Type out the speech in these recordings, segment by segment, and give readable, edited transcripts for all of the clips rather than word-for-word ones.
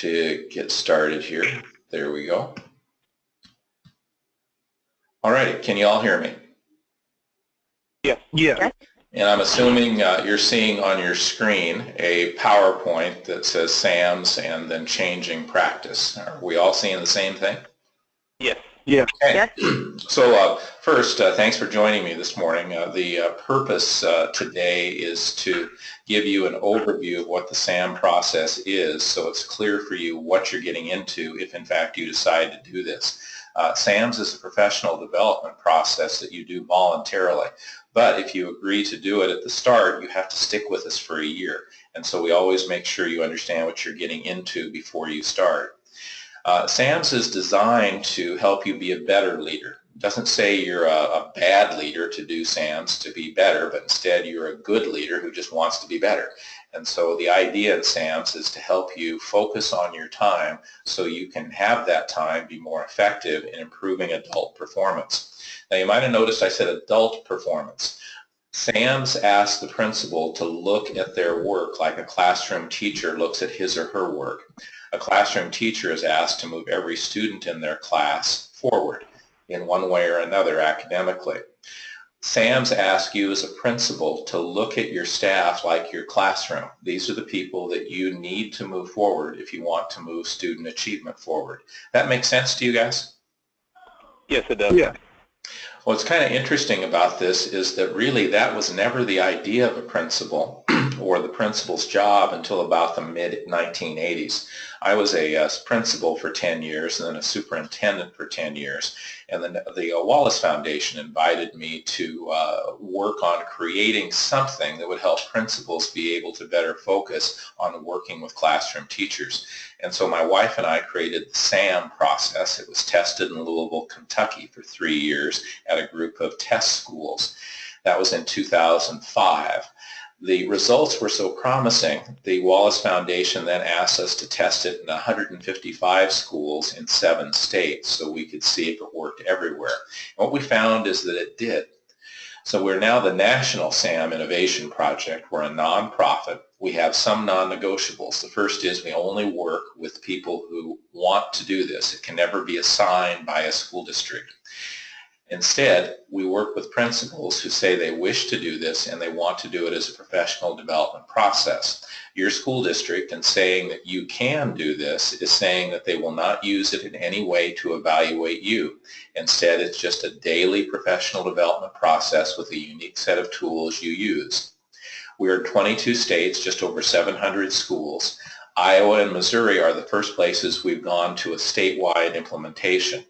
to get started here. There we go. All right, can you all hear me? Yeah. Yeah. And I'm assuming you're seeing on your screen a PowerPoint that says SAMS and then changing practice. Are we all seeing the same thing? Yes. Yeah. Okay. So first, thanks for joining me this morning. The purpose today is to give you an overview of what the SAM process is, so it's clear for you what you're getting into if in fact you decide to do this. SAMS is a professional development process that you do voluntarily, but if you agree to do it at the start, you have to stick with us for a year, and so we always make sure you understand what you're getting into before you start. SAMS is designed to help you be a better leader. It doesn't say you're a bad leader to do SAMS to be better, but instead you're a good leader who just wants to be better. And so the idea in SAMS is to help you focus on your time so you can have that time be more effective in improving adult performance. Now you might have noticed I said adult performance. SAMS asks the principal to look at their work like a classroom teacher looks at his or her work. A classroom teacher is asked to move every student in their class forward in one way or another academically. SAMS asks you as a principal to look at your staff like your classroom. These are the people that you need to move forward if you want to move student achievement forward. That makes sense to you guys? Yes, it does. Yeah. What's kind of interesting about this is that really that was never the idea of a principal or the principal's job until about the mid-1980s. I was a principal for 10 years and then a superintendent for 10 years. And then the Wallace Foundation invited me to work on creating something that would help principals be able to better focus on working with classroom teachers. And so my wife and I created the SAM process. It was tested in Louisville, Kentucky for 3 years at a group of test schools. That was in 2005. The results were so promising, the Wallace Foundation then asked us to test it in 155 schools in 7 states so we could see if it worked everywhere. And what we found is that it did. So we're now the National SAM Innovation Project. We're a nonprofit. We have some non-negotiables. The first is we only work with people who want to do this. It can never be assigned by a school district. Instead, we work with principals who say they wish to do this and they want to do it as a professional development process. Your school district, in saying that you can do this, is saying that they will not use it in any way to evaluate you. Instead, it's just a daily professional development process with a unique set of tools you use. We're in 22 states, just over 700 schools. Iowa and Missouri are the first places we've gone to a statewide implementation.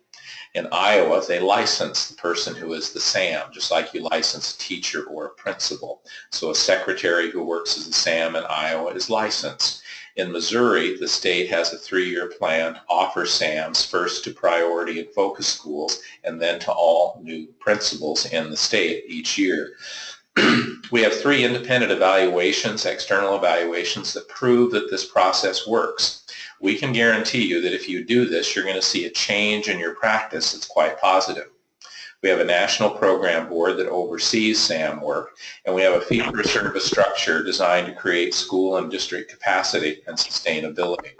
In Iowa, they license the person who is the SAM, just like you license a teacher or a principal. So a secretary who works as a SAM in Iowa is licensed. In Missouri, the state has a 3-year plan to offer SAMs first to priority and focus schools and then to all new principals in the state each year. We have 3 independent evaluations, external evaluations, that prove that this process works. We can guarantee you that if you do this, you're going to see a change in your practice that's quite positive. We have a national program board that oversees SAM work, and we have a fee-for-service structure designed to create school and district capacity and sustainability.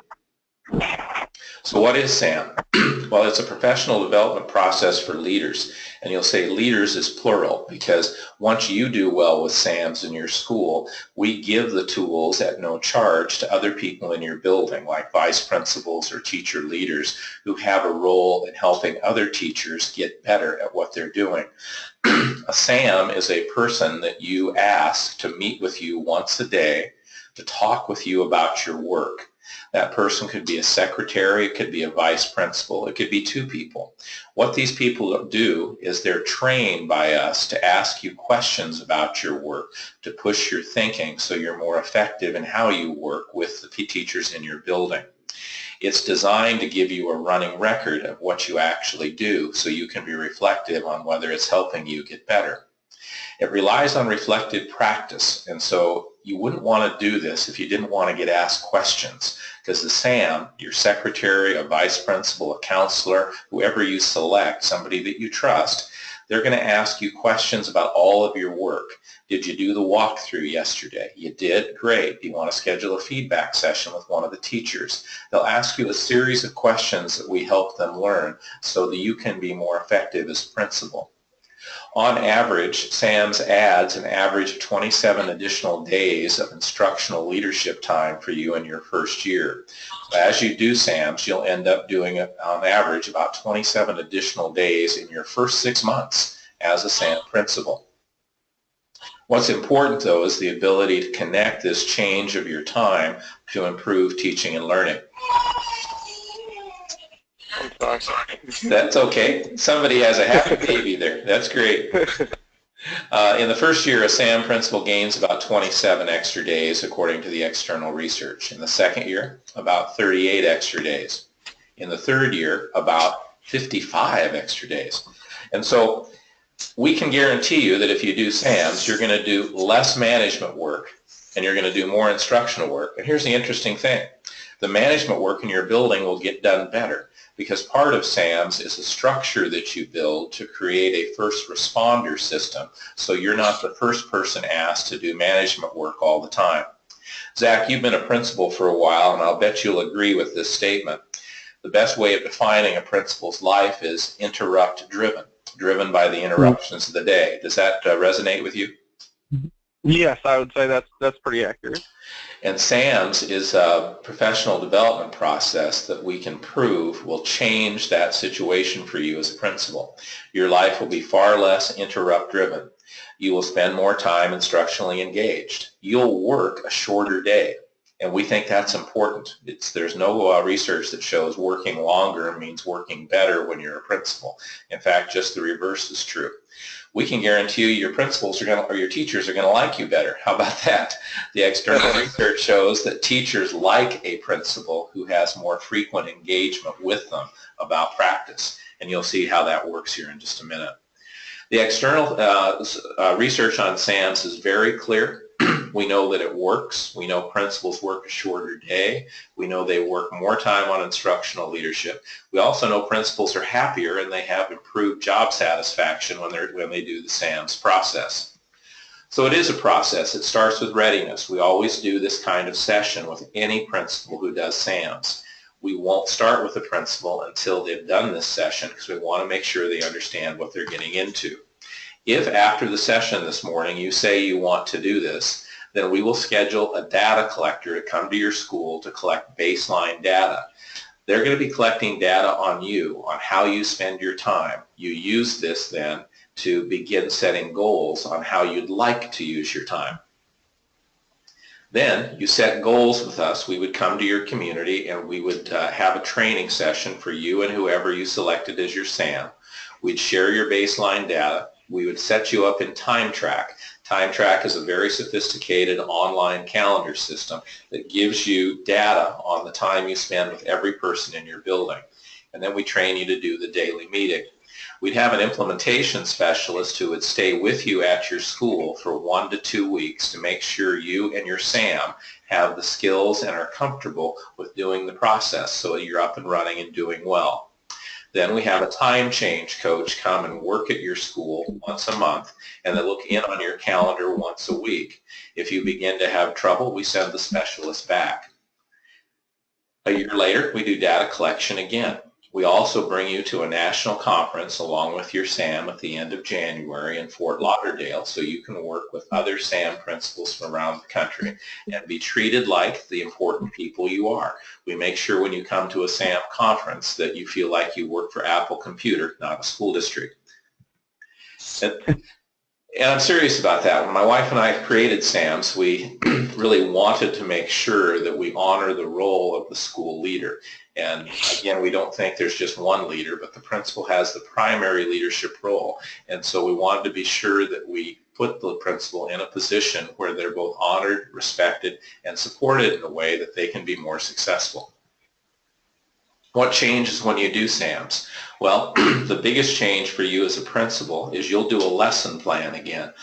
So what is SAM? Well, it's a professional development process for leaders. And you'll say leaders is plural because once you do well with SAMs in your school, we give the tools at no charge to other people in your building, like vice principals or teacher leaders who have a role in helping other teachers get better at what they're doing. A SAM is a person that you ask to meet with you once a day to talk with you about your work. That person could be a secretary, it could be a vice principal, it could be 2 people. What these people do is they're trained by us to ask you questions about your work, to push your thinking so you're more effective in how you work with the teachers in your building. It's designed to give you a running record of what you actually do so you can be reflective on whether it's helping you get better. It relies on reflective practice, and so you wouldn't want to do this if you didn't want to get asked questions, because the SAM, your secretary, a vice principal, a counselor, whoever you select, somebody that you trust, They're going to ask you questions about all of your work. Did you do the walkthrough yesterday? You did? Great. Do you want to schedule a feedback session with one of the teachers? They'll ask you a series of questions that we help them learn so that you can be more effective as a principal. On average, SAMS adds an average of 27 additional days of instructional leadership time for you in your first year. So as you do SAMS, you'll end up doing, on average, about 27 additional days in your first 6 months as a SAM principal. What's important, though, is the ability to connect this change of your time to improve teaching and learning. I'm sorry. That's okay. Somebody has a happy baby there. That's great. In the first year, a SAM principal gains about 27 extra days, according to the external research. In the second year, about 38 extra days. In the third year, about 55 extra days. And so we can guarantee you that if you do SAMS, you're going to do less management work and you're going to do more instructional work. And here's the interesting thing. The management work in your building will get done better because part of SAMS is a structure that you build to create a first responder system so you're not the first person asked to do management work all the time. Zach, you've been a principal for a while, and I'll bet you'll agree with this statement. The best way of defining a principal's life is interrupt-driven, driven by the interruptions of the day. Does that resonate with you? Yes, I would say that's pretty accurate. And SAMS is a professional development process that we can prove will change that situation for you as a principal. Your life will be far less interrupt-driven. You will spend more time instructionally engaged. You'll work a shorter day. And we think that's important. There's no research that shows working longer means working better when you're a principal. In fact, just the reverse is true. We can guarantee you your principals or your teachers are going to like you better. How about that? The external research shows that teachers like a principal who has more frequent engagement with them about practice. And you'll see how that works here in just a minute. The external research on SAMS is very clear. We know that it works. We know principals work a shorter day. We know they work more time on instructional leadership. We also know principals are happier and they have improved job satisfaction when they do the SAMS process. So it is a process. It starts with readiness. We always do this kind of session with any principal who does SAMS. We won't start with the principal until they've done this session because we want to make sure they understand what they're getting into. If after the session this morning you say you want to do this, then we will schedule a data collector to come to your school to collect baseline data. They're going to be collecting data on you, on how you spend your time. You use this then to begin setting goals on how you'd like to use your time. Then you set goals with us. We would come to your community and we would have a training session for you and whoever you selected as your SAM. We'd share your baseline data. We would set you up in TimeTrack. TimeTrack is a very sophisticated online calendar system that gives you data on the time you spend with every person in your building. And then we train you to do the daily meeting. We'd have an implementation specialist who would stay with you at your school for 1 to 2 weeks to make sure you and your SAM have the skills and are comfortable with doing the process so you're up and running and doing well. Then we have a time change coach come and work at your school once a month, and they look in on your calendar once a week. If you begin to have trouble, we send the specialist back. A year later, we do data collection again. We also bring you to a national conference along with your SAM at the end of January in Fort Lauderdale so you can work with other SAM principals from around the country and be treated like the important people you are. We make sure when you come to a SAM conference that you feel like you work for Apple Computer, not a school district. And I'm serious about that. When my wife and I created SAMS, we really wanted to make sure that we honor the role of the school leader. And again, we don't think there's just one leader, but the principal has the primary leadership role. And so we wanted to be sure that we put the principal in a position where they're both honored, respected, and supported in a way that they can be more successful. What changes when you do SAMS? Well, the biggest change for you as a principal is you'll do a lesson plan again.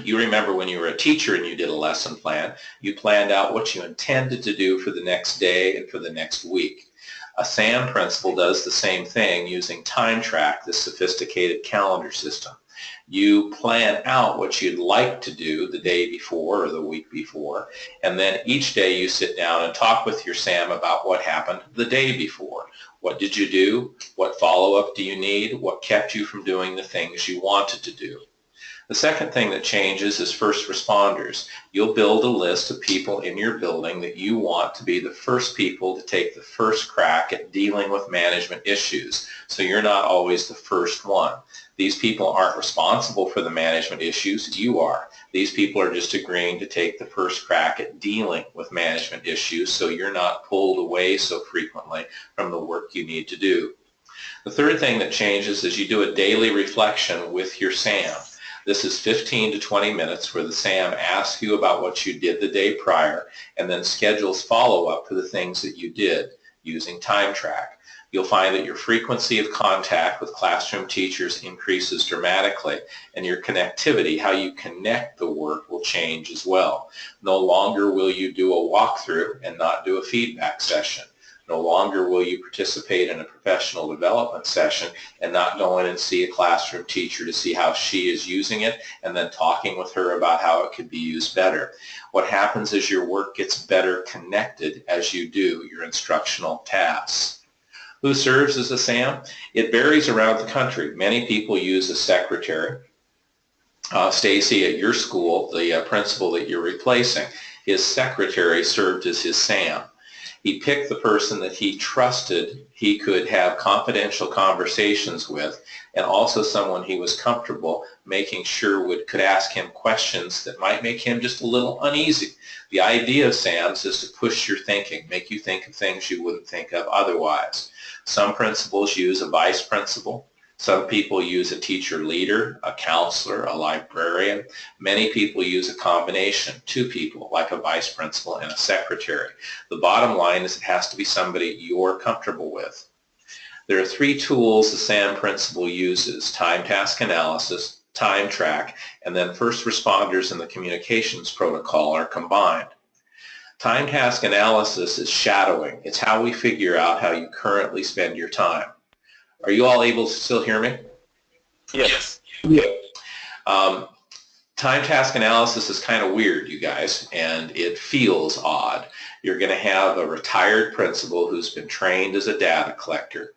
You remember when you were a teacher and you did a lesson plan, you planned out what you intended to do for the next day and for the next week. A SAM principal does the same thing using TimeTrack, this sophisticated calendar system. You plan out what you'd like to do the day before or the week before, and then each day you sit down and talk with your SAM about what happened the day before. What did you do? What follow-up do you need? What kept you from doing the things you wanted to do? The second thing that changes is first responders. You'll build a list of people in your building that you want to be the first people to take the first crack at dealing with management issues, so you're not always the first one. These people aren't responsible for the management issues, you are. These people are just agreeing to take the first crack at dealing with management issues, so you're not pulled away so frequently from the work you need to do. The third thing that changes is you do a daily reflection with your SAM. This is 15 to 20 minutes where the SAM asks you about what you did the day prior and then schedules follow-up for the things that you did using TimeTrack. You'll find that your frequency of contact with classroom teachers increases dramatically, and your connectivity, how you connect the work, will change as well. No longer will you do a walkthrough and not do a feedback session. No longer will you participate in a professional development session and not go in and see a classroom teacher to see how she is using it and then talking with her about how it could be used better. What happens is your work gets better connected as you do your instructional tasks. Who serves as a SAM? It varies around the country. Many people use a secretary. Stacy, at your school, the principal that you're replacing, his secretary served as his SAM. He picked the person that he trusted he could have confidential conversations with, and also someone he was comfortable making sure could ask him questions that might make him just a little uneasy. The idea of SAMs is to push your thinking, make you think of things you wouldn't think of otherwise. Some principals use a vice principal. Some people use a teacher leader, a counselor, a librarian. Many people use a combination, two people, like a vice principal and a secretary. The bottom line is it has to be somebody you're comfortable with. There are three tools the SAM principal uses: time task analysis, TimeTrack, and then first responders and the communications protocol are combined. Time task analysis is shadowing. It's how we figure out how you currently spend your time. Are you all able to still hear me? Yes. Yeah. Time task analysis is kind of weird, you guys, and it feels odd. You're going to have a retired principal who's been trained as a data collector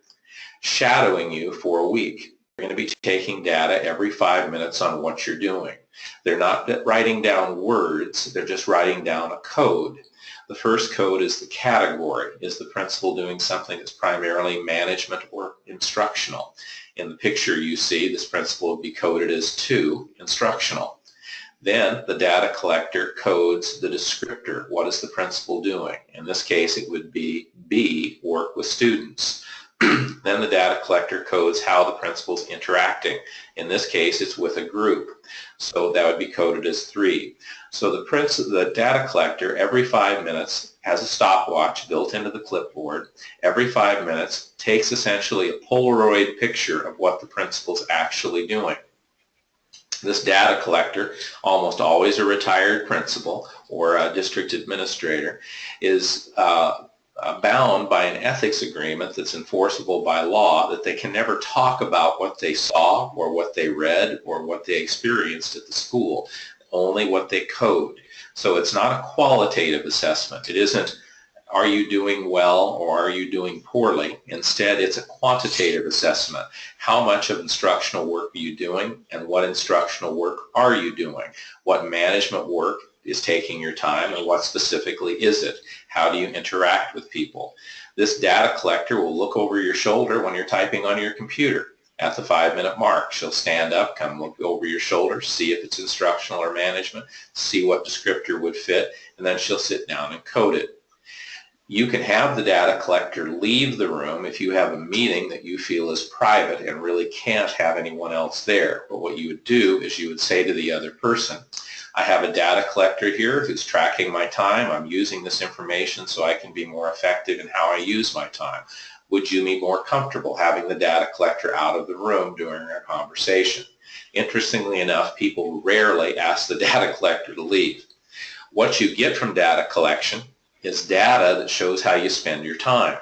shadowing you for a week. You're going to be taking data every 5 minutes on what you're doing. They're not writing down words, they're just writing down a code. The first code is the category. Is the principal doing something that's primarily management or instructional? In the picture you see, this principal would be coded as 2, instructional. Then the data collector codes the descriptor. What is the principal doing? In this case, it would be B, work with students. Then the data collector codes how the principal's interacting. In this case, it's with a group. So that would be coded as 3. So the data collector every 5 minutes has a stopwatch built into the clipboard. Every 5 minutes takes essentially a Polaroid picture of what the principal's actually doing. This data collector, almost always a retired principal or a district administrator, is bound by an ethics agreement that's enforceable by law that they can never talk about what they saw or what they read or what they experienced at the school, only what they code. So it's not a qualitative assessment. It isn't, are you doing well or are you doing poorly? Instead, it's a quantitative assessment. How much of instructional work are you doing, and what instructional work are you doing? What management work is taking your time, and what specifically is it? How do you interact with people? This data collector will look over your shoulder when you're typing on your computer. At the 5-minute mark, she'll stand up, come look over your shoulder, see if it's instructional or management, see what descriptor would fit, and then she'll sit down and code it. You can have the data collector leave the room if you have a meeting that you feel is private and really can't have anyone else there. But what you would do is you would say to the other person, I have a data collector here who's tracking my time. I'm using this information so I can be more effective in how I use my time. Would you be more comfortable having the data collector out of the room during our conversation? Interestingly enough, people rarely ask the data collector to leave. What you get from data collection is data that shows how you spend your time.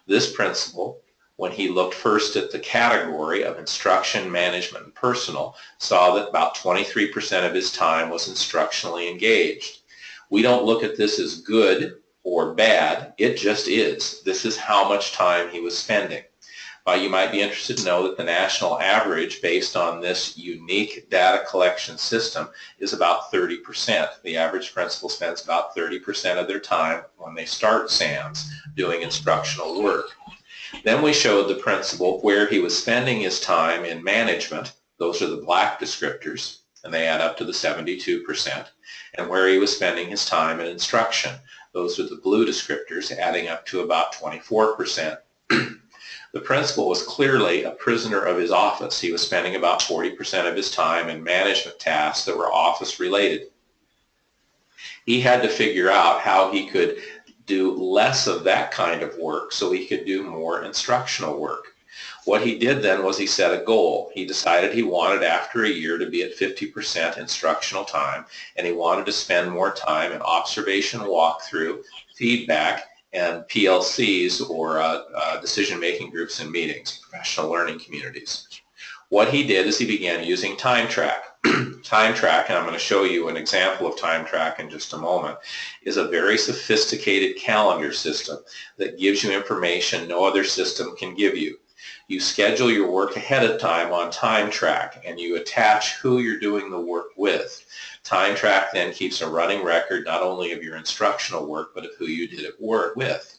This principal, when he looked first at the category of instruction, management, and personal, saw that about 23% of his time was instructionally engaged. We don't look at this as good or bad. It just is. This is how much time he was spending. You might be interested to know that the national average based on this unique data collection system is about 30%. The average principal spends about 30% of their time when they start SAMs doing instructional work. Then we showed the principal where he was spending his time in management. Those are the black descriptors, and they add up to the 72%, and where he was spending his time in instruction. Those are the blue descriptors, adding up to about 24%. The principal was clearly a prisoner of his office. He was spending about 40% of his time in management tasks that were office related. He had to figure out how he could do less of that kind of work so he could do more instructional work. What he did then was he set a goal. He decided he wanted after a year to be at 50% instructional time, and he wanted to spend more time in observation walkthrough, feedback, and PLCs, or decision-making groups and meetings, professional learning communities. What he did is he began using TimeTrack. TimeTrack, and I'm going to show you an example of TimeTrack in just a moment, is a very sophisticated calendar system that gives you information no other system can give you. You schedule your work ahead of time on TimeTrack, and you attach who you're doing the work with. TimeTrack then keeps a running record not only of your instructional work, but of who you did it work with.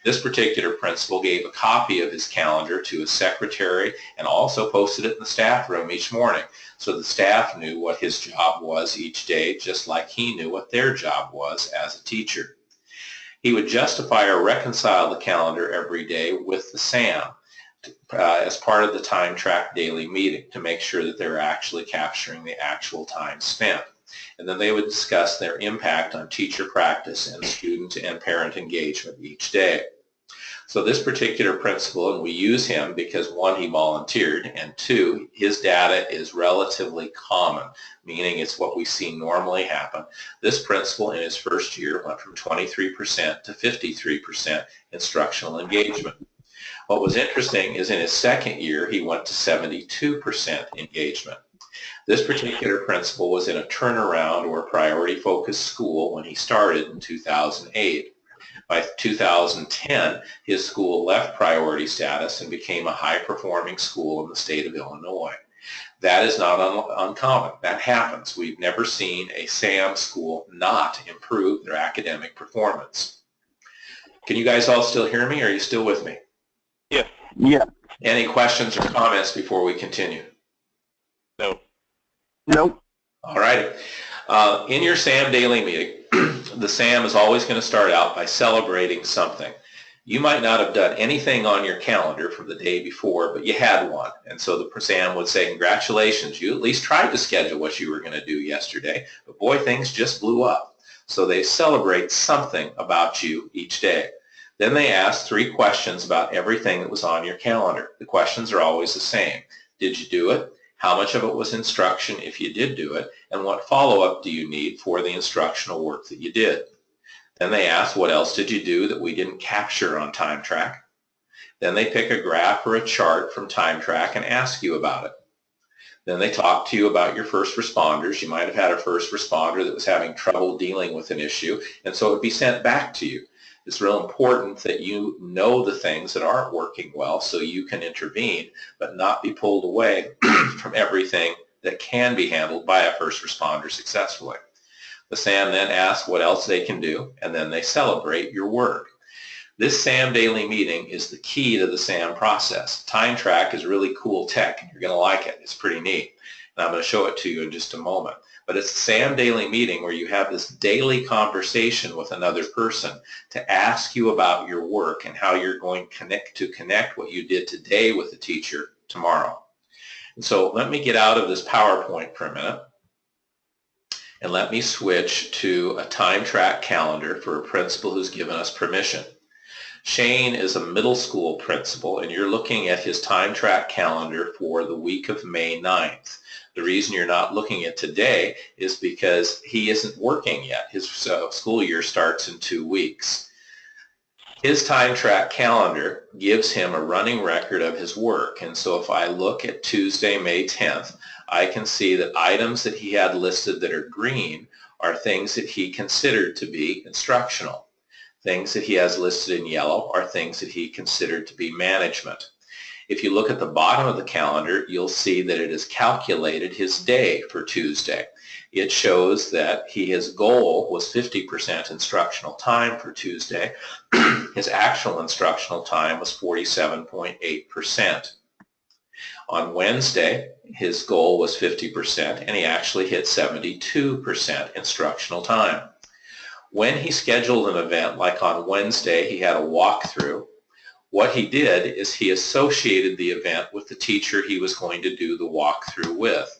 This particular principal gave a copy of his calendar to his secretary and also posted it in the staff room each morning, so the staff knew what his job was each day, just like he knew what their job was as a teacher. He would justify or reconcile the calendar every day with the SAM as part of the TimeTrack daily meeting to make sure that they're actually capturing the actual time spent. And then they would discuss their impact on teacher practice and student and parent engagement each day. So this particular principal, and we use him because one, he volunteered, and two, his data is relatively common, meaning it's what we see normally happen. This principal in his first year went from 23% to 53% instructional engagement. What was interesting is in his second year, he went to 72% engagement. This particular principal was in a turnaround or priority-focused school when he started in 2008. By 2010, his school left priority status and became a high-performing school in the state of Illinois. That is not uncommon. That happens. We've never seen a SAM school not improve their academic performance. Can you guys all still hear me, or are you still with me? Yes. Yeah. Any questions or comments before we continue? No. Nope. All right. In your SAM daily meeting, the SAM is always going to start out by celebrating something. You might not have done anything on your calendar from the day before, but you had one. And so the SAM would say, congratulations, you at least tried to schedule what you were going to do yesterday, but boy, things just blew up. So they celebrate something about you each day. Then they ask 3 questions about everything that was on your calendar. The questions are always the same. Did you do it? How much of it was instruction if you did do it? And what follow-up do you need for the instructional work that you did? Then they ask, what else did you do that we didn't capture on TimeTrack? Then they pick a graph or a chart from TimeTrack and ask you about it. Then they talk to you about your first responders. You might have had a first responder that was having trouble dealing with an issue, and so it would be sent back to you. It's real important that you know the things that aren't working well so you can intervene, but not be pulled away from everything that can be handled by a first responder successfully. The SAM then asks what else they can do, and then they celebrate your work. This SAM daily meeting is the key to the SAM process. TimeTrack is really cool tech, and you're going to like it. It's pretty neat, and I'm going to show it to you in just a moment. But it's the SAM daily meeting where you have this daily conversation with another person to ask you about your work and how you're going to connect what you did today with the teacher tomorrow. And so let me get out of this PowerPoint for a minute, and let me switch to a TimeTrack calendar for a principal who's given us permission. Shane is a middle school principal, and you're looking at his TimeTrack calendar for the week of May 9th. The reason you're not looking at today is because he isn't working yet. His school year starts in 2 weeks. His time track calendar gives him a running record of his work. And so if I look at Tuesday, May 10th, I can see that items that he had listed that are green are things that he considered to be instructional. Things that he has listed in yellow are things that he considered to be management. If you look at the bottom of the calendar, you'll see that it has calculated his day for Tuesday. It shows that his goal was 50% instructional time for Tuesday. His actual instructional time was 47.8%. On Wednesday, his goal was 50%, and he actually hit 72% instructional time. When he scheduled an event, like on Wednesday, he had a walkthrough. What he did is he associated the event with the teacher he was going to do the walkthrough with.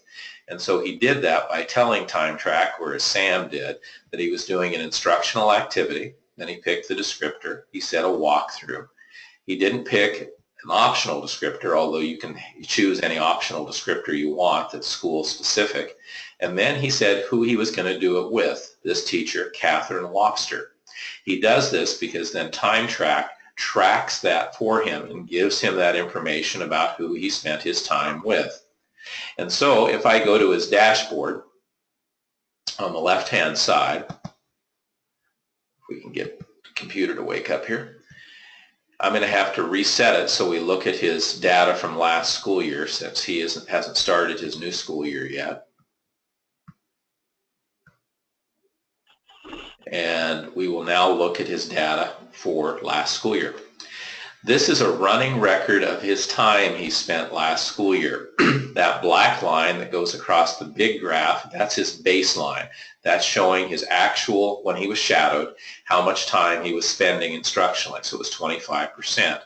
And so he did that by telling Time Track, whereas Sam did, that he was doing an instructional activity. Then he picked the descriptor. He said a walkthrough. He didn't pick an optional descriptor, although you can choose any optional descriptor you want that's school specific. And then he said who he was going to do it with, this teacher, Catherine Lobster. He does this because then Time Track tracks that for him and gives him that information about who he spent his time with. And so if I go to his dashboard on the left-hand side, if we can get the computer to wake up here, I'm going to have to reset it so we look at his data from last school year since he hasn't started his new school year yet. And we will now look at his data for last school year. This is a running record of his time he spent last school year. That black line that goes across the big graph, that's his baseline. That's showing his actual, when he was shadowed, how much time he was spending instructionally. So it was 25%.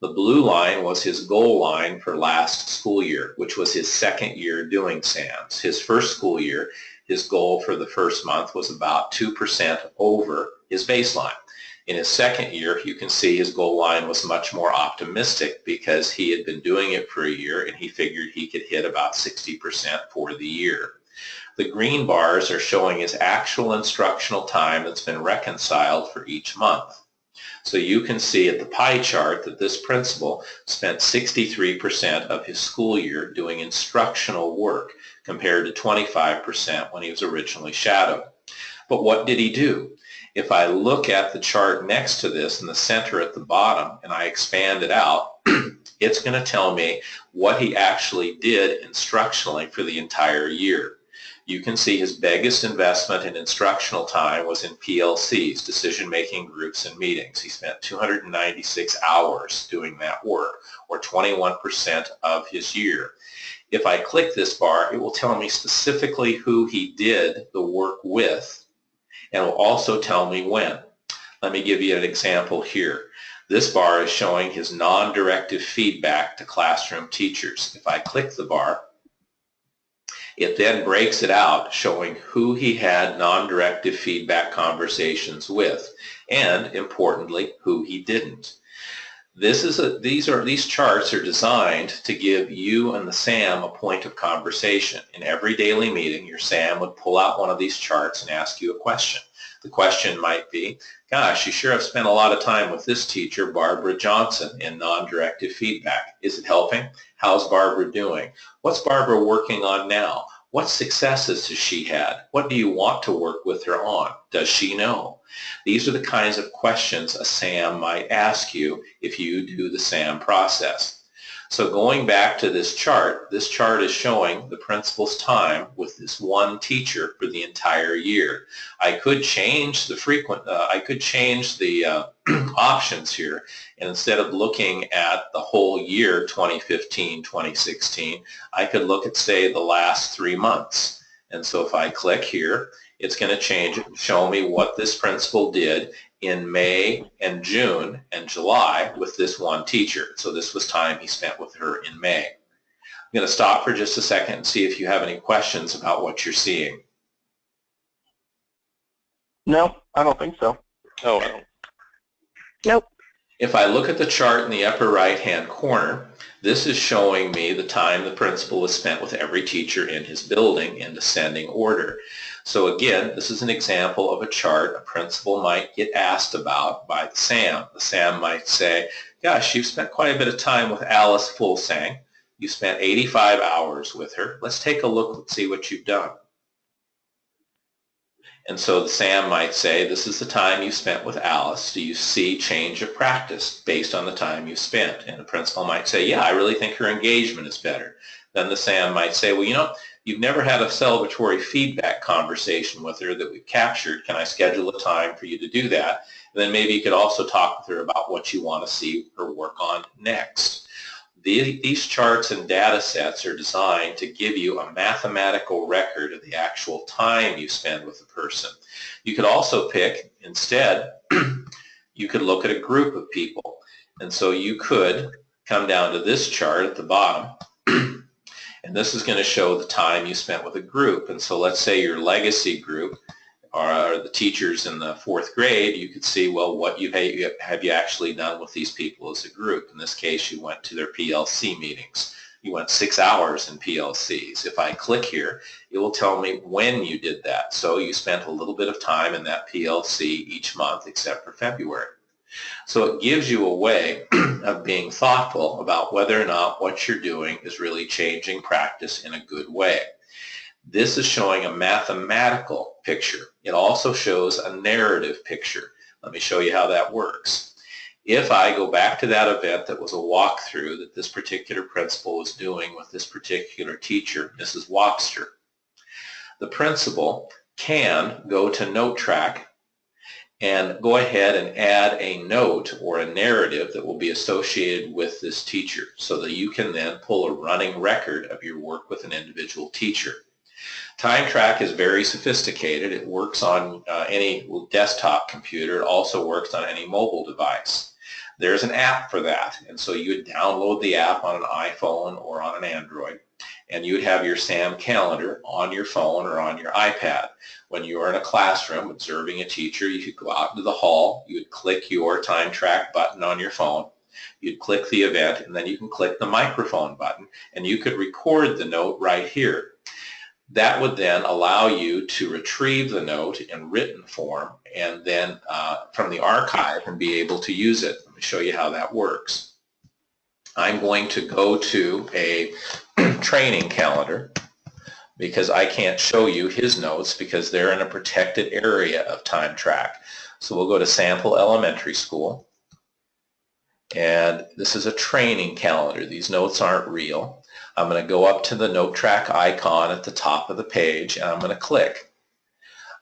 The blue line was his goal line for last school year, which was his second year doing SAMs. His first school year, his goal for the first month was about 2% over his baseline. In his second year, you can see his goal line was much more optimistic because he had been doing it for a year and he figured he could hit about 60% for the year. The green bars are showing his actual instructional time that's been reconciled for each month. So you can see at the pie chart that this principal spent 63% of his school year doing instructional work compared to 25% when he was originally shadowed. But what did he do? If I look at the chart next to this in the center at the bottom and I expand it out, it's going to tell me what he actually did instructionally for the entire year. You can see his biggest investment in instructional time was in PLCs, decision-making groups and meetings. He spent 296 hours doing that work, or 21% of his year. If I click this bar, it will tell me specifically who he did the work with, and will also tell me when. Let me give you an example here. This bar is showing his non-directive feedback to classroom teachers. If I click the bar, it then breaks it out showing who he had non-directive feedback conversations with, and importantly, who he didn't. These charts are designed to give you and the SAM a point of conversation. In every daily meeting, your SAM would pull out one of these charts and ask you a question. The question might be, gosh, you sure have spent a lot of time with this teacher, Barbara Johnson, in non-directive feedback. Is it helping? How's Barbara doing? What's Barbara working on now? What successes has she had? What do you want to work with her on? Does she know? These are the kinds of questions a SAM might ask you if you do the SAM process. So going back to this chart is showing the principal's time with this one teacher for the entire year. I could change the options here, and instead of looking at the whole year 2015, 2016, I could look at, say, the last 3 months. And so if I click here, it's going to change it and show me what this principal did in May and June and July with this one teacher. So this was time he spent with her in May. I'm going to stop for just a second and see if you have any questions about what you're seeing. No, I don't think so. Oh, I don't. Nope. If I look at the chart in the upper right-hand corner, this is showing me the time the principal has spent with every teacher in his building in descending order. So again, this is an example of a chart a principal might get asked about by the SAM. The SAM might say, gosh, you've spent quite a bit of time with Alice Fulsang. You spent 85 hours with her. Let's take a look and see what you've done. And so the SAM might say, this is the time you spent with Alice. Do you see change of practice based on the time you spent? And the principal might say, yeah, I really think her engagement is better. Then the SAM might say, well, you know, you've never had a celebratory feedback conversation with her that we've captured. Can I schedule a time for you to do that? And then maybe you could also talk with her about what you want to see her work on next. These charts and data sets are designed to give you a mathematical record of the actual time you spend with a person. You could also pick, instead, you could look at a group of people. And so you could come down to this chart at the bottom, and this is going to show the time you spent with a group. And so let's say your legacy group are the teachers in the 4th grade. You could see, well, what have you actually done with these people as a group? In this case, you went to their PLC meetings. You went 6 hours in PLCs. If I click here, it will tell me when you did that. So you spent a little bit of time in that PLC each month except for February. So it gives you a way of being thoughtful about whether or not what you're doing is really changing practice in a good way. This is showing a mathematical picture. It also shows a narrative picture. Let me show you how that works. If I go back to that event that was a walkthrough that this particular principal was doing with this particular teacher, Mrs. Wobster, the principal can go to Note Track and go ahead and add a note or a narrative that will be associated with this teacher so that you can then pull a running record of your work with an individual teacher. Time Track is very sophisticated. It works on any desktop computer. It also works on any mobile device. There's an app for that, and so you would download the app on an iPhone or on an Android, and you would have your SAM calendar on your phone or on your iPad. When you are in a classroom observing a teacher, you could go out into the hall, you would click your Time Track button on your phone, you'd click the event, and then you can click the microphone button, and you could record the note right here. That would then allow you to retrieve the note in written form and then from the archive and be able to use it. Let me show you how that works. I'm going to go to a training calendar because I can't show you his notes because they're in a protected area of Time Track. So we'll go to Sample Elementary School, and this is a training calendar. These notes aren't real. I'm going to go up to the Note Track icon at the top of the page, and I'm going to click.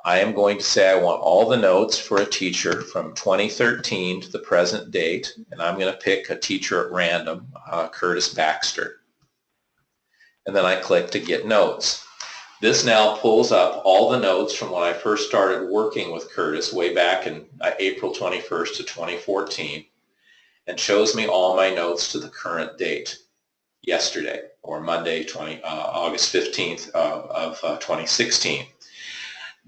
I am going to say I want all the notes for a teacher from 2013 to the present date, and I'm going to pick a teacher at random, Curtis Baxter. And then I click to get notes. This now pulls up all the notes from when I first started working with Curtis way back in April 21st of 2014 and shows me all my notes to the current date, yesterday, or Monday, August 15th of 2016.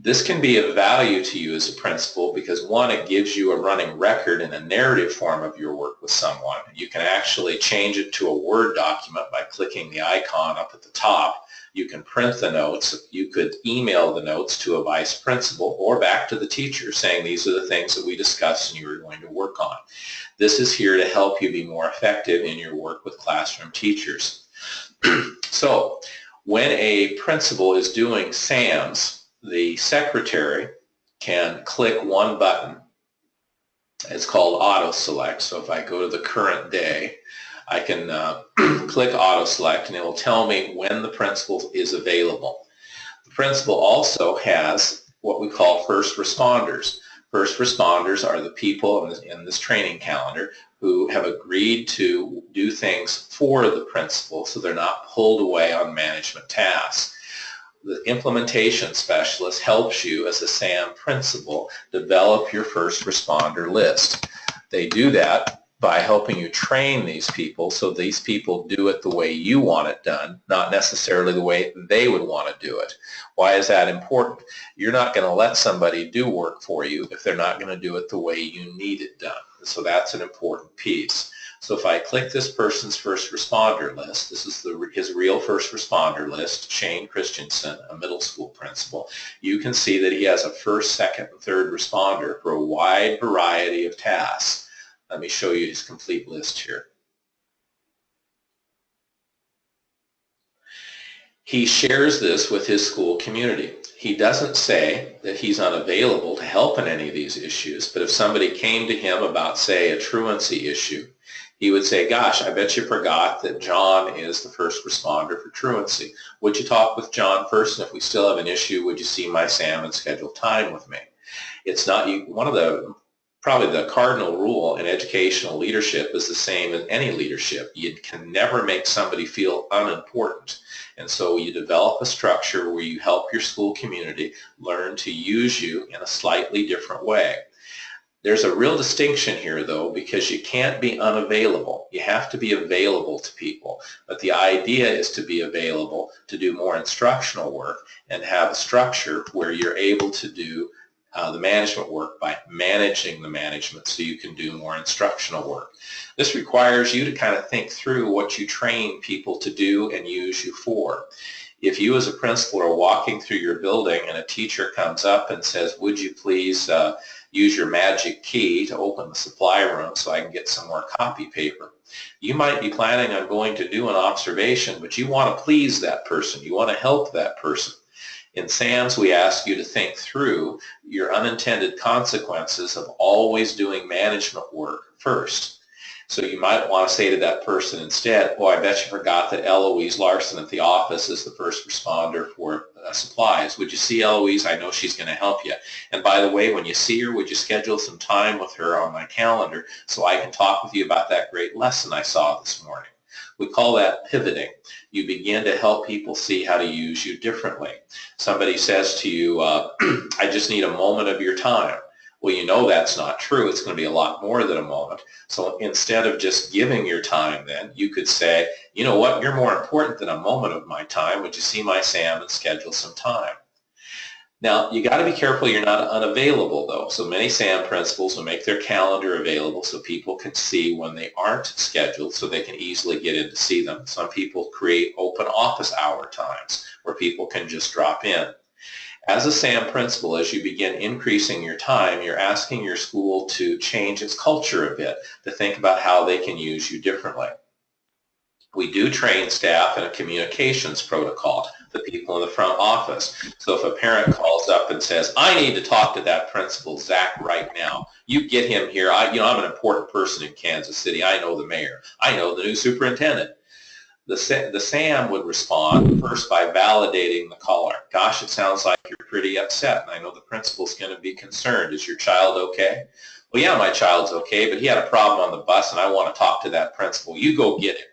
This can be of value to you as a principal because, one, it gives you a running record in a narrative form of your work with someone. You can actually change it to a Word document by clicking the icon up at the top. You can print the notes. You could email the notes to a vice principal or back to the teacher saying these are the things that we discussed and you were going to work on. This is here to help you be more effective in your work with classroom teachers. So when a principal is doing SAMs, the secretary can click one button. It's called auto select. So if I go to the current day, I can click auto select and it will tell me when the principal is available. The principal also has what we call first responders. First responders are the people in this training calendar who have agreed to do things for the principal so they're not pulled away on management tasks. The implementation specialist helps you as a SAM principal develop your first responder list. They do that by helping you train these people so these people do it the way you want it done, not necessarily the way they would want to do it. Why is that important? You're not going to let somebody do work for you if they're not going to do it the way you need it done. So that's an important piece. So if I click this person's first responder list, this is his real first responder list, Shane Christensen, a middle school principal, you can see that he has a first, second, and third responder for a wide variety of tasks. Let me show you his complete list here. He shares this with his school community. He doesn't say that he's unavailable to help in any of these issues, but if somebody came to him about, say, a truancy issue, he would say, gosh, I bet you forgot that John is the first responder for truancy. Would you talk with John first, and if we still have an issue, would you see my Sam and schedule time with me? It's not, one of the, probably the cardinal rule in educational leadership is the same as any leadership. You can never make somebody feel unimportant. And so you develop a structure where you help your school community learn to use you in a slightly different way. There's a real distinction here, though, because you can't be unavailable. You have to be available to people. But the idea is to be available to do more instructional work and have a structure where you're able to do the management work by managing the management so you can do more instructional work. This requires you to kind of think through what you train people to do and use you for. If you as a principal are walking through your building and a teacher comes up and says, would you please use your magic key to open the supply room so I can get some more copy paper, you might be planning on going to do an observation, but you want to please that person. You want to help that person. In SAMS, we ask you to think through your unintended consequences of always doing management work first. So you might want to say to that person instead, oh, I bet you forgot that Eloise Larson at the office is the first responder for supplies. Would you see Eloise? I know she's going to help you. And by the way, when you see her, would you schedule some time with her on my calendar so I can talk with you about that great lesson I saw this morning? We call that pivoting. You begin to help people see how to use you differently. Somebody says to you, I just need a moment of your time. Well, you know that's not true. It's going to be a lot more than a moment. So instead of just giving your time then, you could say, you know what, you're more important than a moment of my time. Would you see my Sam and schedule some time? Now, you got to be careful you're not unavailable, though. So many SAM principals will make their calendar available so people can see when they aren't scheduled so they can easily get in to see them. Some people create open office hour times where people can just drop in. As a SAM principal, as you begin increasing your time, you're asking your school to change its culture a bit, to think about how they can use you differently. We do train staff in a communications protocol, the people in the front office. So if a parent calls up and says, I need to talk to that principal, Zach, right now, you get him here. I'm an important person in Kansas City. I know the mayor. I know the new superintendent. The SAM would respond first by validating the caller. Gosh, it sounds like you're pretty upset, and I know the principal's going to be concerned. Is your child okay? Well, yeah, my child's okay, but he had a problem on the bus, and I want to talk to that principal. You go get him.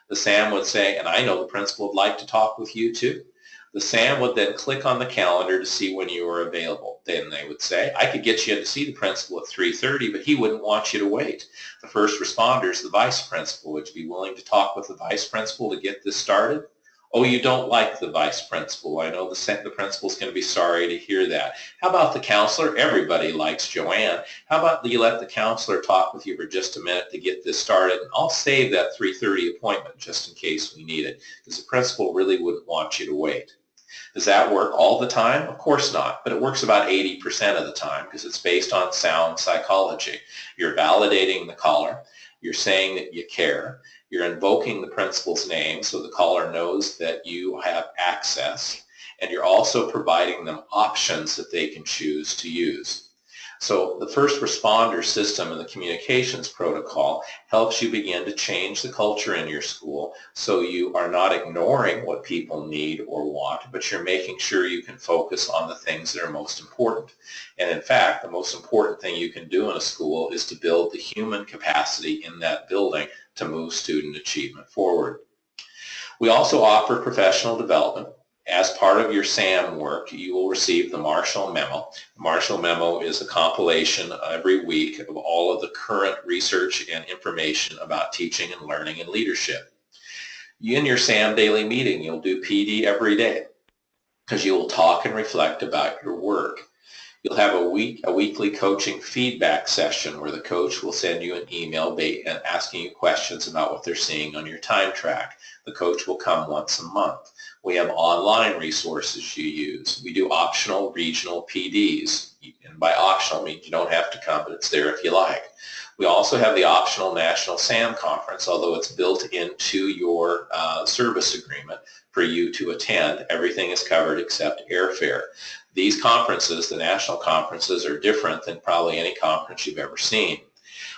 The SAM would say, and I know the principal would like to talk with you too. The SAM would then click on the calendar to see when you were available. Then they would say, I could get you in to see the principal at 3:30, but he wouldn't want you to wait. The first responder is the vice principal. Would you be willing to talk with the vice principal to get this started? Oh, you don't like the vice principal. I know the principal's going to be sorry to hear that. How about the counselor? Everybody likes Joanne. How about you let the counselor talk with you for just a minute to get this started? And I'll save that 3:30 appointment just in case we need it, because the principal really wouldn't want you to wait. Does that work all the time? Of course not, but it works about 80% of the time because it's based on sound psychology. You're validating the caller. You're saying that you care. You're invoking the principal's name so the caller knows that you have access, and you're also providing them options that they can choose to use. So the first responder system and the communications protocol helps you begin to change the culture in your school so you are not ignoring what people need or want, but you're making sure you can focus on the things that are most important. And in fact, the most important thing you can do in a school is to build the human capacity in that building to move student achievement forward. We also offer professional development. As part of your SAM work, you will receive the Marshall Memo. The Marshall Memo is a compilation every week of all of the current research and information about teaching and learning and leadership. In your SAM daily meeting, you'll do PD every day because you will talk and reflect about your work. You'll have a weekly coaching feedback session where the coach will send you an email and asking you questions about what they're seeing on your time track. The coach will come once a month. We have online resources you use. We do optional regional PDs. And by optional, I mean you don't have to come, but it's there if you like. We also have the optional National SAM Conference, although it's built into your service agreement for you to attend. Everything is covered except airfare. These conferences, the national conferences, are different than probably any conference you've ever seen.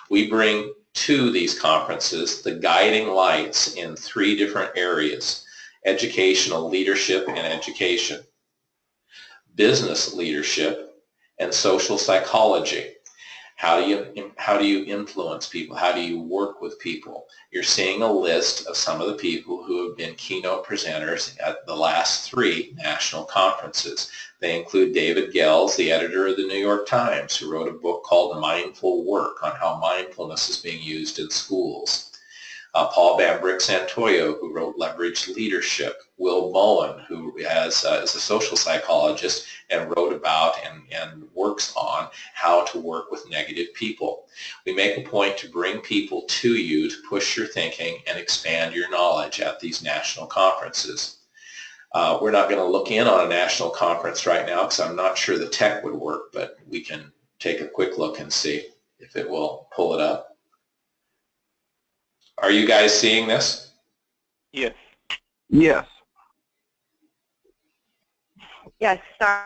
We bring to these conferences the guiding lights in 3 different areas: educational leadership and education, business leadership, and social psychology. How do you influence people? How do you work with people? You're seeing a list of some of the people who have been keynote presenters at the last 3 national conferences. They include David Gels, the editor of the New York Times, who wrote a book called Mindful Work on how mindfulness is being used in schools. Paul Bambrick-Santoyo, who wrote Leveraged Leadership. Will Bowen, who is a social psychologist and wrote about and works on how to work with negative people. We make a point to bring people to you to push your thinking and expand your knowledge at these national conferences. We're not going to look in on a national conference right now because I'm not sure the tech would work, but we can take a quick look and see if it will pull it up. Are you guys seeing this? Yes. Yes. Yes, sorry.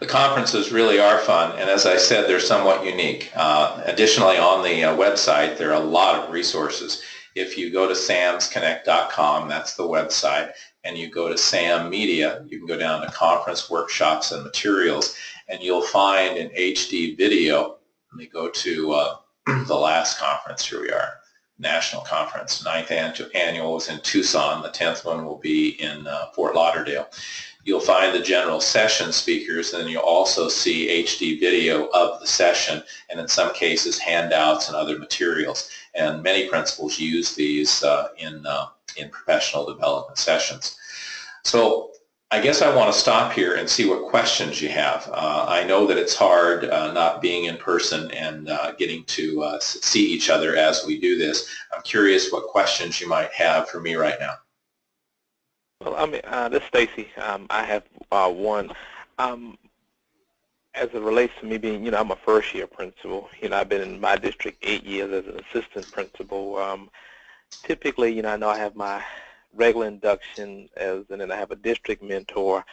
The conferences really are fun, and as I said, they're somewhat unique. Additionally, on the website, there are a lot of resources. If you go to samsconnect.com, that's the website, and you go to SAM Media, you can go down to conference workshops and materials, and you'll find an HD video. Let me go to the last conference. Here we are, National Conference. 9th annual was in Tucson. The 10th one will be in Fort Lauderdale. You'll find the general session speakers, and then you'll also see HD video of the session, and in some cases handouts and other materials. And many principals use these in professional development sessions. So I guess I want to stop here and see what questions you have. I know that it's hard not being in person and getting to see each other as we do this. I'm curious what questions you might have for me right now. Well, I mean, this is Stacy. I have one. As it relates to me being, I'm a first-year principal. I've been in my district 8 years as an assistant principal. Typically, I know I have my regular induction, and then I have a district mentor.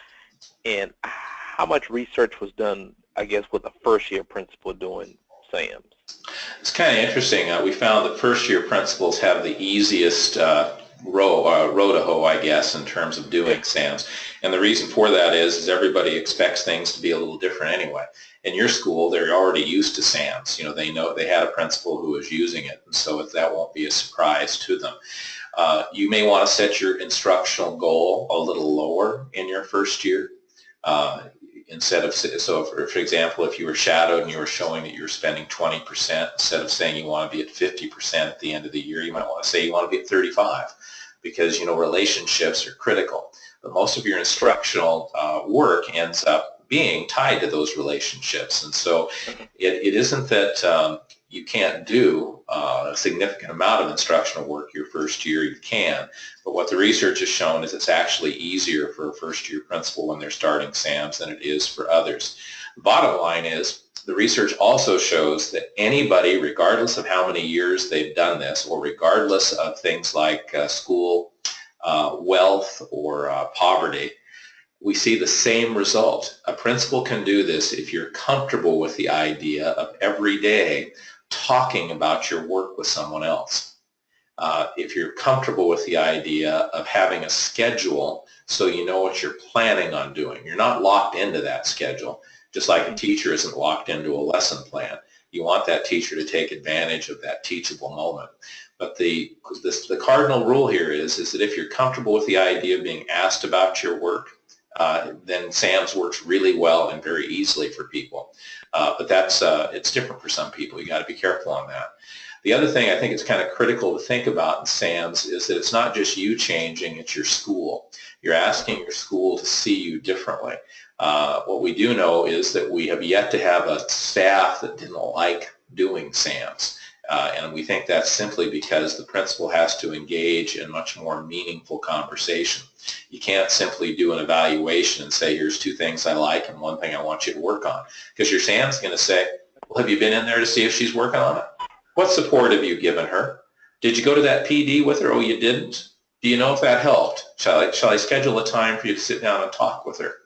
And how much research was done, I guess, with a first-year principal doing SAMs? It's kind of interesting. We found that first-year principals have the easiest row to hoe, I guess, in terms of doing SAMs. And the reason for that is everybody expects things to be a little different anyway. In your school, they're already used to SAMs. They know they had a principal who was using it, and so that won't be a surprise to them. You may want to set your instructional goal a little lower in your first year. Instead of, so for example, if you were shadowed and you were showing that you were spending 20%, instead of saying you want to be at 50% at the end of the year, you might want to say you want to be at 35, because relationships are critical. But most of your instructional work ends up being tied to those relationships, and so it isn't that you can't do a significant amount of instructional work your first year. You can, but what the research has shown is it's actually easier for a first-year principal when they're starting SAMs than it is for others. The bottom line is the research also shows that anybody, regardless of how many years they've done this, or regardless of things like school, wealth, or poverty, we see the same result. A principal can do this if you're comfortable with the idea of every day talking about your work with someone else. If you're comfortable with the idea of having a schedule so you know what you're planning on doing. You're not locked into that schedule, just like a teacher isn't locked into a lesson plan. You want that teacher to take advantage of that teachable moment. But the cardinal rule here is that if you're comfortable with the idea of being asked about your work, then SAMs works really well and very easily for people. But it's different for some people. You got to be careful on that. The other thing I think it's kind of critical to think about in SAMs is that it's not just you changing, it's your school. You're asking your school to see you differently. What we do know is that we have yet to have a staff that didn't like doing SAMs. And we think that's simply because the principal has to engage in much more meaningful conversation. You can't simply do an evaluation and say, here's 2 things I like and 1 thing I want you to work on. Because your SAM's going to say, well, have you been in there to see if she's working on it? What support have you given her? Did you go to that PD with her? Oh, you didn't? Do you know if that helped? Shall I schedule a time for you to sit down and talk with her?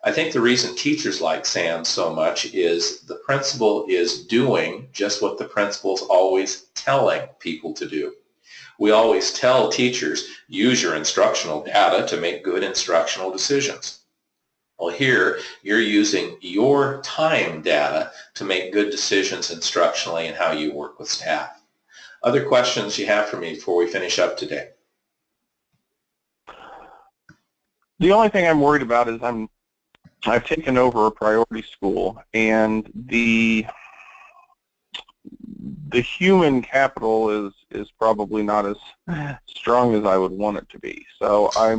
I think the reason teachers like SAMs so much is the principal is doing just what the principal's always telling people to do. We always tell teachers, use your instructional data to make good instructional decisions. Well, here you're using your time data to make good decisions instructionally and how you work with staff. Other questions you have for me before we finish up today? The only thing I'm worried about is I've taken over a priority school, and the human capital is probably not as strong as I would want it to be. So I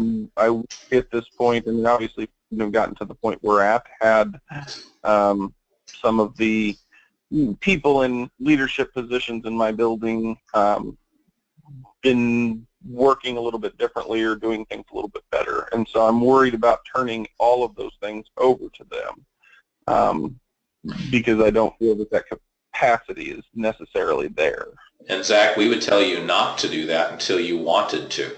at this point, and obviously have gotten to the point we're at, had some of the people in leadership positions in my building been working a little bit differently or doing things a little bit better. And so I'm worried about turning all of those things over to them because I don't feel that capacity is necessarily there. And Zach, we would tell you not to do that until you wanted to.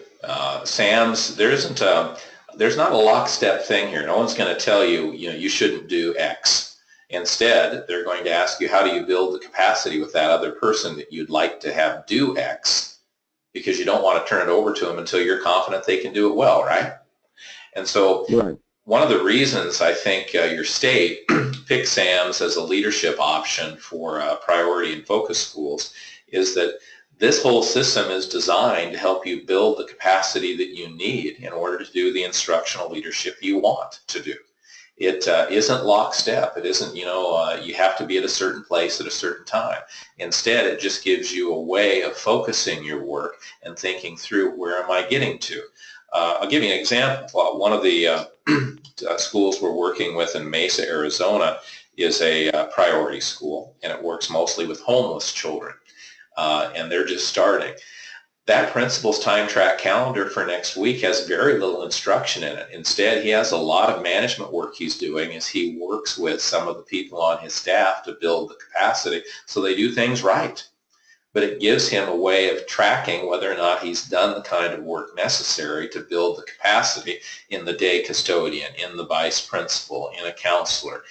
SAMs, there's not a lockstep thing here. No one's going to tell you, you shouldn't do X. Instead, they're going to ask you, how do you build the capacity with that other person that you'd like to have do X? Because you don't want to turn it over to them until you're confident they can do it well, right? And so one of the reasons I think your state picked SAMs as a leadership option for priority and focus schools is that this whole system is designed to help you build the capacity that you need in order to do the instructional leadership you want to do. It isn't lockstep. It isn't, you have to be at a certain place at a certain time. Instead, it just gives you a way of focusing your work and thinking through, where am I getting to? I'll give you an example. One of the schools we're working with in Mesa, Arizona is a priority school, and it works mostly with homeless children, and they're just starting. That principal's time track calendar for next week has very little instruction in it. Instead, he has a lot of management work he's doing as he works with some of the people on his staff to build the capacity so they do things right. But it gives him a way of tracking whether or not he's done the kind of work necessary to build the capacity in the day custodian, in the vice principal, in a counselor,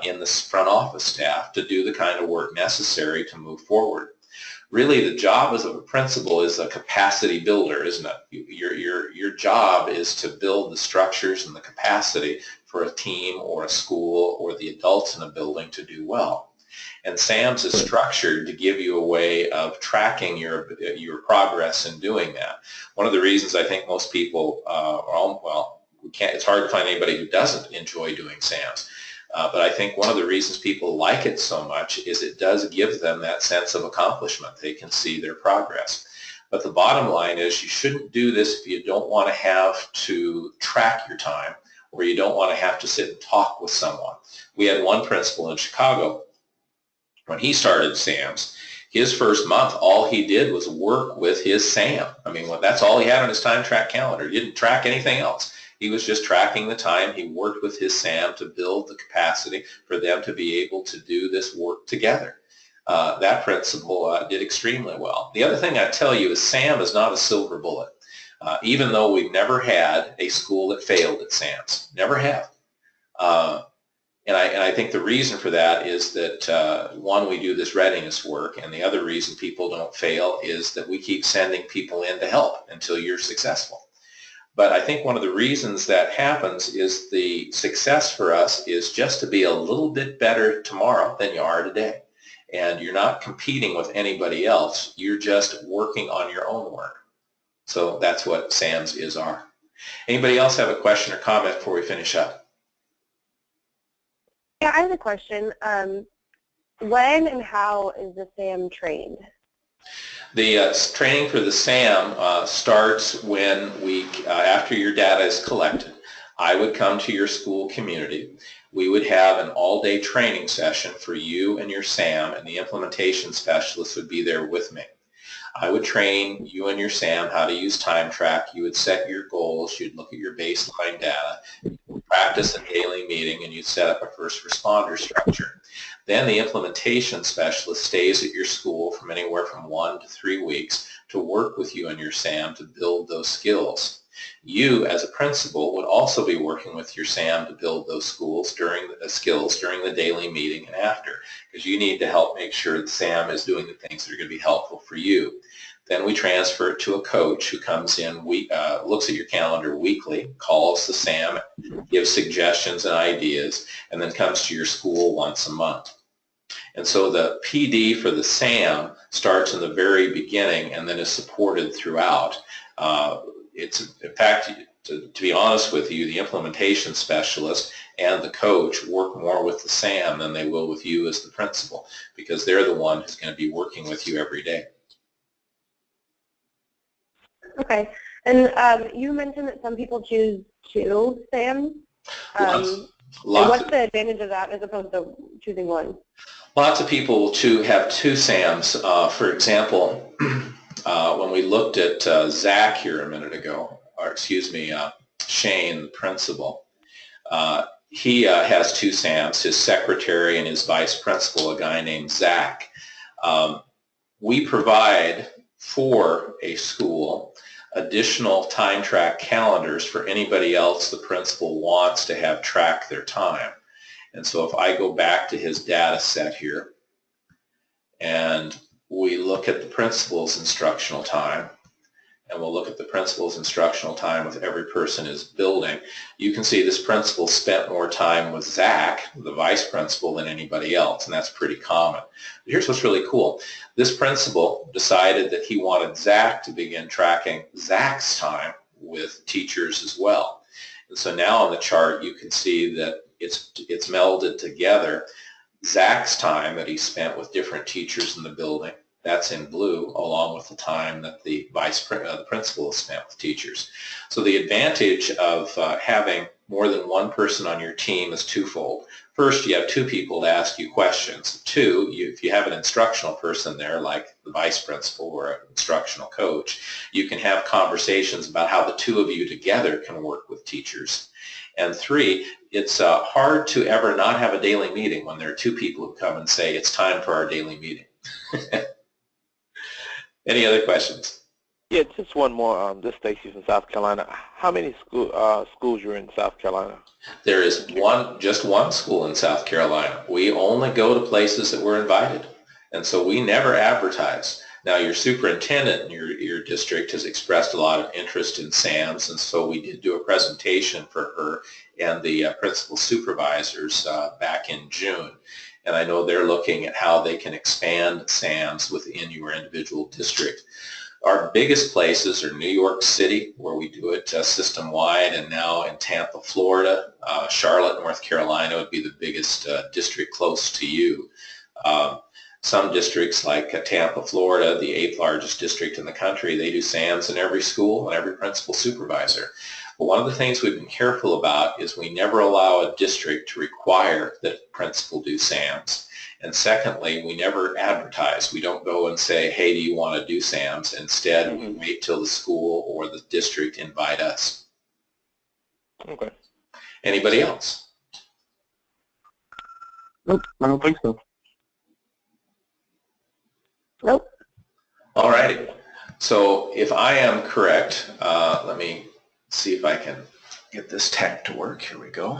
in the front office staff to do the kind of work necessary to move forward. Really, the job as a principal is a capacity builder, isn't it? Your job is to build the structures and the capacity for a team or a school or the adults in a building to do well. And SAMS is structured to give you a way of tracking your progress in doing that. One of the reasons I think most people, it's hard to find anybody who doesn't enjoy doing SAMS. But I think one of the reasons people like it so much is it does give them that sense of accomplishment. They can see their progress. But the bottom line is you shouldn't do this if you don't want to have to track your time or you don't want to have to sit and talk with someone. We had one principal in Chicago. When he started SAMS, his first month, all he did was work with his SAM. I mean, that's all he had on his time track calendar. He didn't track anything else. He was just tracking the time. He worked with his SAM to build the capacity for them to be able to do this work together. That principal did extremely well. The other thing I tell you is SAM is not a silver bullet. Even though we've never had a school that failed at SAMS. Never have. And I think the reason for that is that, one, we do this readiness work, and the other reason people don't fail is that we keep sending people in to help until you're successful. But I think one of the reasons that happens is the success for us is just to be a little bit better tomorrow than you are today. And you're not competing with anybody else. You're just working on your own work. So that's what SAMs are. Anybody else have a question or comment before we finish up? Yeah, I have a question. When and how is the SAM trained? The training for the SAM starts when after your data is collected. I would come to your school community. We would have an all-day training session for you and your SAM, and the implementation specialist would be there with me. I would train you and your SAM how to use time track. You would set your goals. You'd look at your baseline data. You'd practice a daily meeting, and you'd set up a first responder structure. Then the implementation specialist stays at your school from anywhere from 1 to 3 weeks to work with you and your SAM to build those skills. You, as a principal, would also be working with your SAM to build those skills during the daily meeting and after, because you need to help make sure the SAM is doing the things that are going to be helpful for you. Then we transfer it to a coach who comes in, looks at your calendar weekly, calls the SAM, gives suggestions and ideas, and then comes to your school once a month. And so the PD for the SAM starts in the very beginning and then is supported throughout. In fact, to be honest with you, the implementation specialist and the coach work more with the SAM than they will with you as the principal, because they're the one who's going to be working with you every day. Okay. And you mentioned that some people choose 2 SAMs. What's the advantage of that as opposed to choosing 1? Lots of people will have 2 SAMs. For example, when we looked at Zach here a minute ago, or excuse me, Shane, the principal, he has 2 SAMs, his secretary and his vice principal, a guy named Zach. We provide for a school additional time track calendars for anybody else the principal wants to have track their time. And so if I go back to his data set here and we look at the principal's instructional time, and we'll look at the principal's instructional time with every person is building, you can see this principal spent more time with Zach, the vice principal, than anybody else, and that's pretty common. But here's what's really cool. This principal decided that he wanted Zach to begin tracking Zach's time with teachers as well. And so now on the chart you can see that it's melded together. Zach's time that he spent with different teachers in the building, that's in blue, along with the time that the principal has spent with teachers. So the advantage of having more than one person on your team is twofold. First, you have 2 people to ask you questions. 2, if you have an instructional person there, like the vice principal or an instructional coach, you can have conversations about how the 2 of you together can work with teachers. And 3, it's hard to ever not have a daily meeting when there are 2 people who come and say, it's time for our daily meeting. Any other questions? Yeah, just one more. This Stacy from South Carolina. How many schools you're in South Carolina? There is just one school in South Carolina. We only go to places that we're invited, and so we never advertise. Now, your superintendent in your district has expressed a lot of interest in SAMs, and so we did do a presentation for her and the principal supervisors back in June. And I know they're looking at how they can expand SAMs within your individual district. Our biggest places are New York City, where we do it system-wide, and now in Tampa, Florida. Charlotte, North Carolina would be the biggest district close to you. Some districts like Tampa, Florida, the 8th largest district in the country, they do SAMs in every school and every principal supervisor. But one of the things we've been careful about is we never allow a district to require that a principal do SAMs. And secondly, we never advertise. We don't go and say, hey, do you want to do SAMs? Instead, we wait till the school or the district invite us. Okay. Anybody else? Nope, I don't think so. Nope. All righty. So if I am correct, let me see if I can get this tech to work. Here we go.